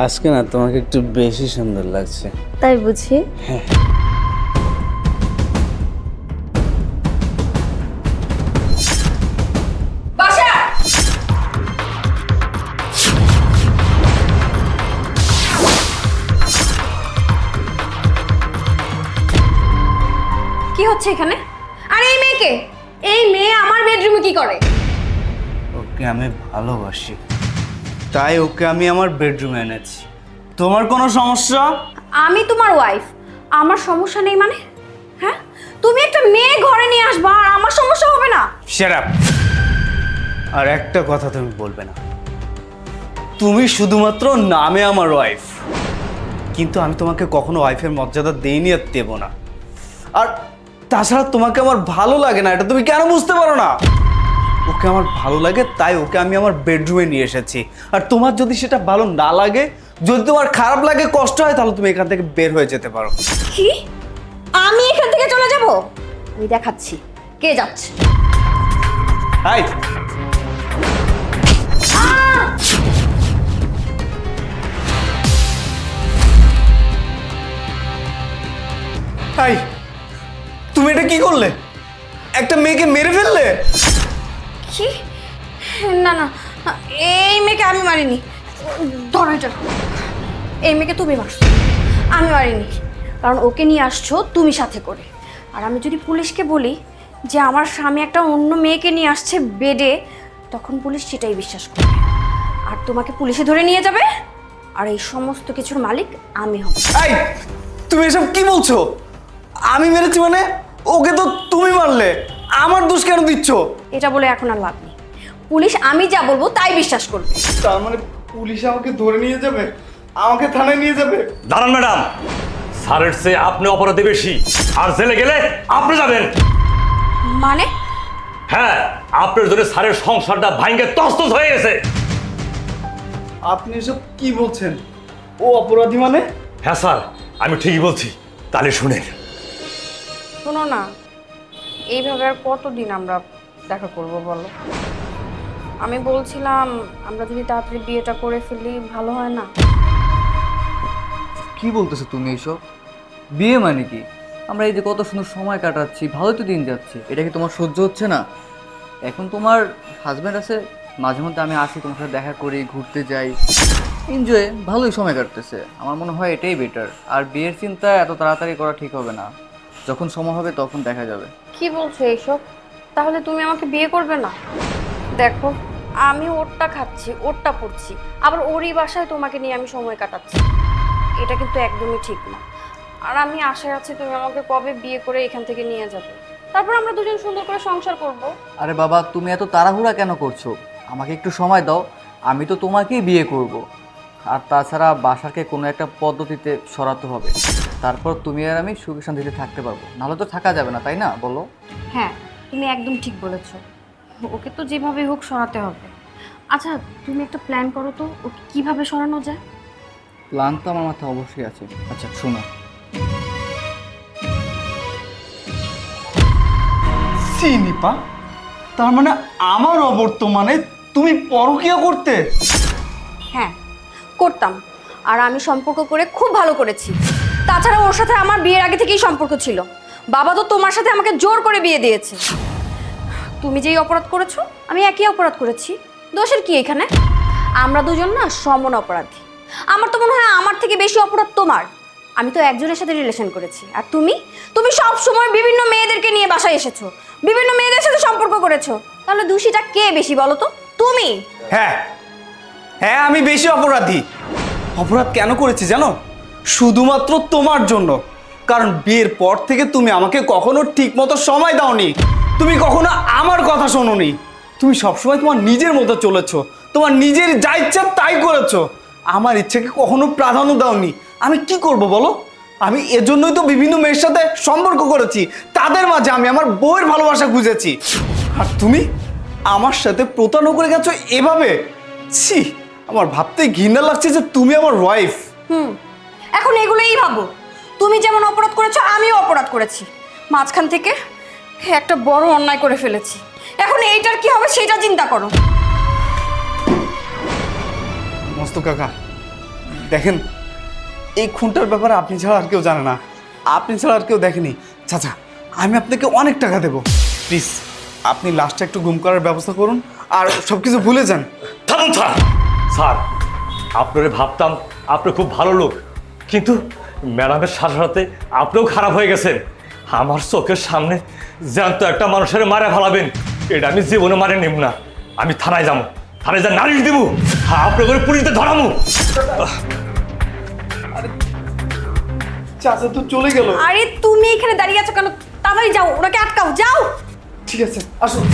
আজকে না তোমাকে একটু বেশি সুন্দর লাগছে। তাই বুঝি? হ্যাঁ। বাসা! কি হচ্ছে এখানে? আর এই মেয়েকে? এই মেয়ে আমার বেডরুমে কি করে? ওকে আমি ভালোবাসি, তাই ওকে আমি আমার বেডরুমে এনেছি। তোমার কোনো সমস্যা? আমি তোমার ওয়াইফ, আমার সমস্যা নেই মানে? হ্যাঁ, তুমি একটা মেয়ে ঘরে নিয়ে আসবা আর আমার সমস্যা হবে না? Shut up. আর একটা কথা তুমি বলবে না। তুমি শুধুমাত্র নামে আমার ওয়াইফ, কিন্তু আমি তোমাকে কখনো ওয়াইফের মর্যাদা দেইনি আর দেবো না। আর তাছাড়া তোমাকে আমার ভালো লাগে না, এটা তুমি কেন বুঝতে পারো না? ওকে আমার ভালো লাগে, তাই ওকে আমি আমার বেডরুমে নিয়ে এসেছি। আর তোমার যদি সেটা ভালো না লাগে, যদি তোমার খারাপ লাগে, কষ্ট হয়, তাহলে তুমি এখান থেকে বের হয়ে যেতে পারো। কি? আমি এখান থেকে চলে যাব? আমি দেখাচ্ছি কে যাচ্ছে। হাই, হাই, তুমি এটা কি করলে? একটা মেয়েকে মেরে ফেললে? কি? না না, এই মেয়েকে আমি মারিনি। ধরো এটা। এই মেয়েকে তুমি মারছো, আমি মারিনি। কারণ ওকে নিয়ে আসছো তুমি সাথে করে। আর আমি যদি পুলিশকে বলি যে আমার স্বামী একটা অন্য মেয়েকে নিয়ে আসছে বেডে, তখন পুলিশ সেটাই বিশ্বাস করবে আর তোমাকে পুলিশে ধরে নিয়ে যাবে। আর এই সমস্ত কিছুর মালিক আমি হব। এই, তুমি এসব কি বলছো? আমি মেরেছি মানে? ওকে তো তুমি মারলে, আমার দোষ কেন দিচ্ছ? এটা বলে এখন আর লাভ নেই। পুলিশ আমি যা বলবো তাই বিশ্বাস করবে। তার মানে পুলিশ আমাকে ধরে নিয়ে যাবে, আমাকে থানায় নিয়ে যাবে? দাঁড়ান ম্যাডাম, স্যারের চেয়ে আপনি অপরাধী বেশি, আর জেলে গেলে আপনি যাবেন। মানে? হ্যাঁ, আপনার জন্য স্যারের সংসারটা ভাঙ্গে তছনছ হয়ে গেছে। আপনি এসব কি বলছেন? ও অপরাধী মানে? হ্যাঁ স্যার, আমি ঠিকই বলছি। তাহলে শুনেন। শোনো না, এইভাবে আর কতদিন আমরা দেখা করব বলো? আমি বলছিলাম আমরা যদি তাড়াতাড়ি বিয়েটা করে ফেলি ভালো হয় না? কি বলতেছো তুমি এইসব? বিয়ে মানে কি? আমরা এই যে কত সুন্দর সময় কাটাচ্ছি, ভালোই তো দিন যাচ্ছে, এটা কি তোমার সহ্য হচ্ছে না? এখন তোমার হাজব্যান্ড আছে, মাঝে মধ্যে আমি আসি, তোমার সাথে দেখা করি, ঘুরতে যাই, এনজয়, ভালোই সময় কাটতেছে। আমার মনে হয় এটাই বেটার। আর বিয়ের চিন্তা এত তাড়াতাড়ি করা ঠিক হবে না, যখন সময় হবে তখন দেখা যাবে। কি বলছো এইসব? তাহলে তুমি আমাকে বিয়ে করবে না? দেখো, আমি ওরটা খাচ্ছি, ওরটা পড়ছি, আবার ওরই বাসায় তোমাকে নিয়ে আমি সময় কাটাচ্ছি। এটা কিন্তু একদমই ঠিক না। আর আমি আশায় আছি তুমি আমাকে কবে বিয়ে করে এখান থেকে নিয়ে যাবে, তারপর আমরা দুজন সুন্দর করে সংসার করব। আরে বাবা, তুমি এত তাড়াহুড়া কেন করছো? আমাকে একটু সময় দাও, আমি তো তোমাকেই বিয়ে করব। আর তাছাড়া বাসাকে কোনো একটা পদ্ধতিতে সরাতে হবে, তারপর তুমি আর আমি সুখে শান্তিতে থাকতে পারবো। নাহলে তো থাকা যাবে না, তাই না বলো? হ্যাঁ, তুমি একদম ঠিক বলেছো। ওকে তো যেভাবে হোক সরাতে হবে। আচ্ছা, তুমি একটা প্ল্যান করো তো, ওকে কিভাবে সরানো যায়। প্ল্যান তো আমার মাথায় অবশ্যই আছে। আচ্ছা শোনো, নিপা, তার মানে আমার অবর্তমানে তুমি পরকীয়া করতে? হ্যাঁ, করতাম। আর আমি সম্পর্ক করে খুব ভালো করেছি। তাছাড়া ওর সাথে আমার বিয়ের আগে থেকেই সম্পর্ক ছিল। বাবা তো তোমার সাথে আমাকে জোর করে বিয়ে দিয়েছে। তুমি যেই অপরাধ করেছো আমি একই অপরাধ করেছি। দোষের কি এখানে? আমরা দুজন না সমান অপরাধী। আমার তো মনে হয় আমার থেকে বেশি অপরাধ তোমার। আমি তো একজনের সাথে রিলেশন করেছি, আর তুমি তুমি সব সময় বিভিন্ন মেয়েদেরকে নিয়ে বাসায় এসেছো, বিভিন্ন মেয়েদের সাথে সম্পর্ক করেছো। তাহলে দোষীটা কে বেশি বলো তো? তুমি। হ্যাঁ হ্যাঁ, আমি বেশি অপরাধী। অপরাধ কেন করেছি জানো? শুধুমাত্র তোমার জন্য। কারণ বিয়ের পর থেকে তুমি আমাকে কখনো ঠিক মতো সময় দাওনি, তুমি কখনো আমার কথা শোনোনি। তুমি সবসময় তোমার নিজের মতো চলেছো, তোমার নিজের যা ইচ্ছা তাই করেছো। আমার ইচ্ছাকে কখনো প্রাধান্য দাওনি। আমি কি করব বলো? আমি এজন্যই তো বিভিন্ন মেয়ের সাথে সম্পর্ক করেছি, তাদের মাঝে আমি আমার বউয়ের ভালোবাসা খুঁজেছি। আর তুমি আমার সাথে প্রতারণা করে গেছো এভাবে। ছি, আমার ভাবতে ঘৃণা লাগছে যে তুমি আমার ওয়াইফ। এখন এগুলোই ভাবো। তুমি যেমন অপরাধ করেছো আমিও অপরাধ করেছি। মাঝখান থেকে একটা বড় অন্যায় করে ফেলেছি। এখন এইটার কি হবে সেটা চিন্তা করো। মস্ত কাকা, দেখেন, এই খুনটার ব্যাপারে আপনি ছাড়া আর কেউ জানে না, আপনি ছাড়া আর কেউ দেখেনি। চাচা, আমি আপনাকে অনেক টাকা দেবো, প্লিজ আপনি লাস্টটা একটু গুম করার ব্যবস্থা করুন আর সব কিছু ভুলে যান। থামুন স্যার। স্যার, আপনারে ভাবতাম আপনি খুব ভালো লোক, কিন্তু ম্যাডামের সাথে সাথে আপনিও খারাপ হয়ে গেছেন। আমার চোখের সামনে জ্যান্ত একটা মানুষের মারে ফেলাবেন, এটা আমি জীবনে মানে নেব না। আমি থানায় যাবো, থানায় যা নালিশ দেবো, আপনি করে পুলিশে ধরামু। চাচা তো চলে গেল। আরে তুমি এখানে দাঁড়িয়ে আছো কেন? তাড়াতাড়ি যাও, ওনাকে আটকাও, যাও। ঠিক আছে, আসুন।